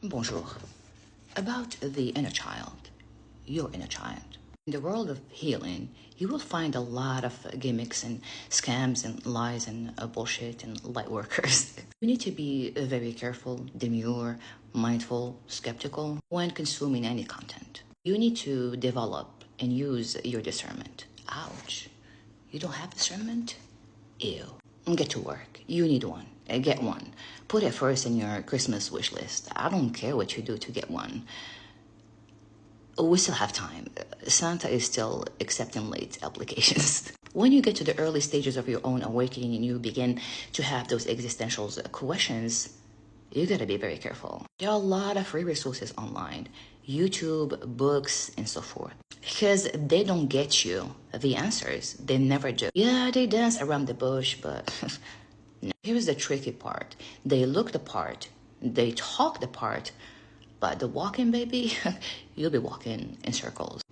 Bonjour. About the inner child, your inner child. In the world of healing, you will find a lot of gimmicks and scams and lies and bullshit and light workers. You need to be very careful, demure, mindful, skeptical when consuming any content. You need to develop and use your discernment. Ouch. You don't have discernment? Ew. Get to work. You need one. Get one. Put it first in your Christmas wish list. I don't care what you do to get one. We still have time. Santa is still accepting late applications. When you get to the early stages of your own awakening and you begin to have those existential questions, you gotta be very careful. There are a lot of free resources online, YouTube, books, and so forth. Because they don't get you the answers. They never do. Yeah, they dance around the bush, but no. Here's the tricky part. They look the part, they talk the part, but the walking, baby, you'll be walking in circles.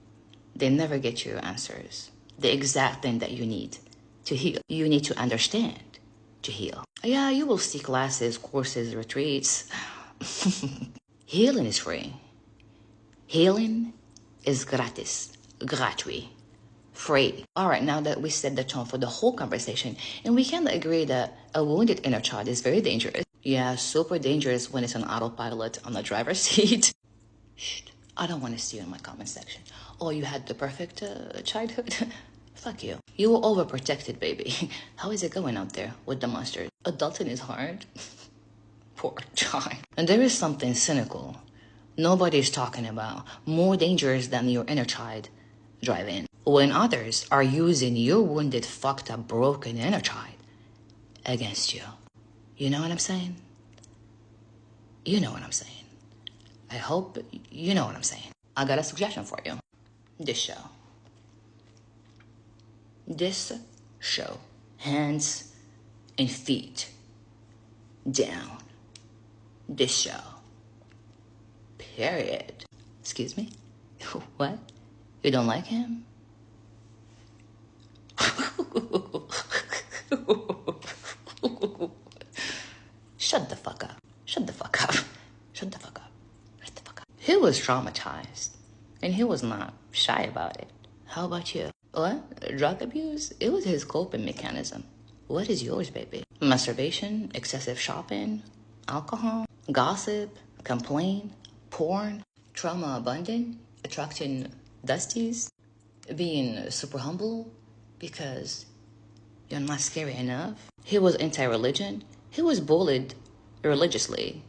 They never get you answers. The exact thing that you need to heal. You need to understand to heal. Yeah, you will see classes, courses, retreats. Healing is free. Healing is gratis. Gratuit. Free. All right, now that we set the tone for the whole conversation, and we can agree that a wounded inner child is very dangerous. Yeah, super dangerous when it's on autopilot on the driver's seat. Shh, I don't want to see you in my comment section. Oh, you had the perfect childhood? Fuck you. You were overprotected, baby. How is it going out there with the monsters? Adulting is hard. Poor child. And there is something cynical nobody's talking about, more dangerous than your inner child driving. When others are using your wounded, fucked up, broken inner child against you. You know what I'm saying? You know what I'm saying. I hope you know what I'm saying. I got a suggestion for you. This show. This show. Hands and feet down. This show. Period. Excuse me? What? You don't like him? Shut the fuck up. Shut the fuck up. Shut the fuck up. Shut the fuck up. He was traumatized, and he was not shy about it. How about you? What? Drug abuse? It was his coping mechanism. What is yours, baby? Masturbation, excessive shopping, alcohol, gossip, complaint, porn, trauma abundant, attracting dusties, being super humble because you're not scary enough. He was anti-religion. He was bullied religiously,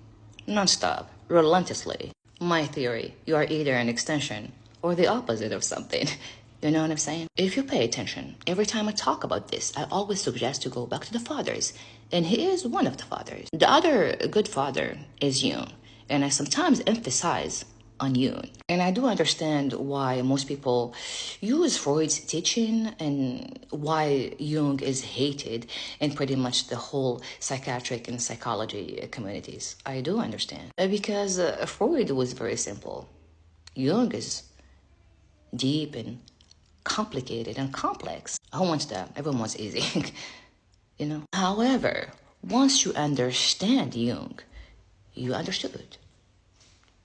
nonstop, relentlessly. My theory, you are either an extension or the opposite of something. You know what I'm saying? If you pay attention, every time I talk about this, I always suggest to go back to the fathers. And he is one of the fathers. The other good father is Jung. And I sometimes emphasize on Jung. And I do understand why most people use Freud's teaching and why Jung is hated in pretty much the whole psychiatric and psychology communities. I do understand. Because Freud was very simple. Jung is deep and complicated and complex. Who wants that? Everyone wants easy. You know? However, once you understand Jung, you understood.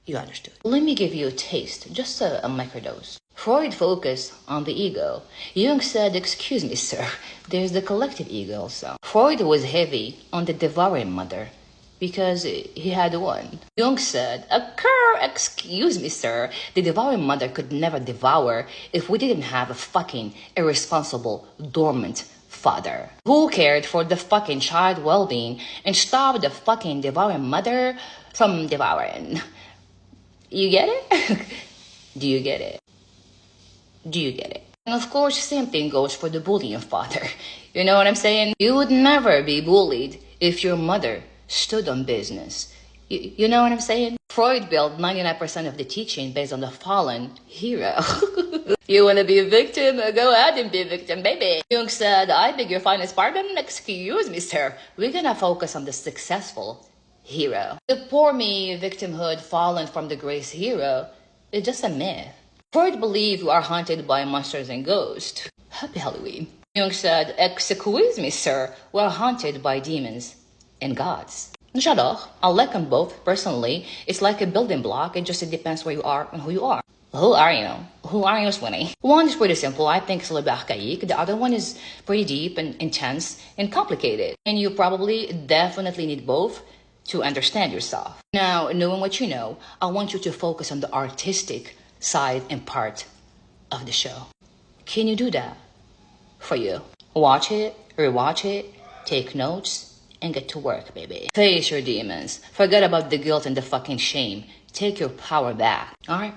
You understood. Let me give you a taste, just a microdose. Freud focused on the ego. Jung said, excuse me, sir, there's the collective ego also. Freud was heavy on the devouring mother because he had one. Jung said, excuse me, sir, the devouring mother could never devour if we didn't have a fucking irresponsible, dormant father who cared for the fucking child well-being and stopped the fucking devouring mother from devouring. You get it? Do you get it? Do you get it? And of course, same thing goes for the bullying father. You know what I'm saying? You would never be bullied if your mother stood on business. You know what I'm saying? Freud built 99% of the teaching based on the fallen hero. You want to be a victim? Go ahead and be a victim, baby. Jung said, I beg your finest pardon? Excuse me, sir. We're gonna focus on the successful hero. The poor me victimhood fallen from the grace hero is just a myth. Freud believed we are haunted by monsters and ghosts. Happy Halloween. Jung said, excuse me, sir, we're haunted by demons and gods. Shut up. I like them both, personally. It's like a building block. It depends where you are and who you are. Who are you? Who are you, Swinny? One is pretty simple. I think it's a little bit archaic. The other one is pretty deep and intense and complicated. And you probably definitely need both to understand yourself. Now, knowing what you know, I want you to focus on the artistic side and part of the show. Can you do that for you? Watch it, rewatch it, take notes, and get to work, baby. Face your demons. Forget about the guilt and the fucking shame. Take your power back. Alright?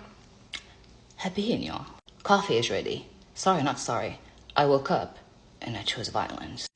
Happy eating, y'all. Coffee is ready. Sorry, not sorry. I woke up and I chose violence.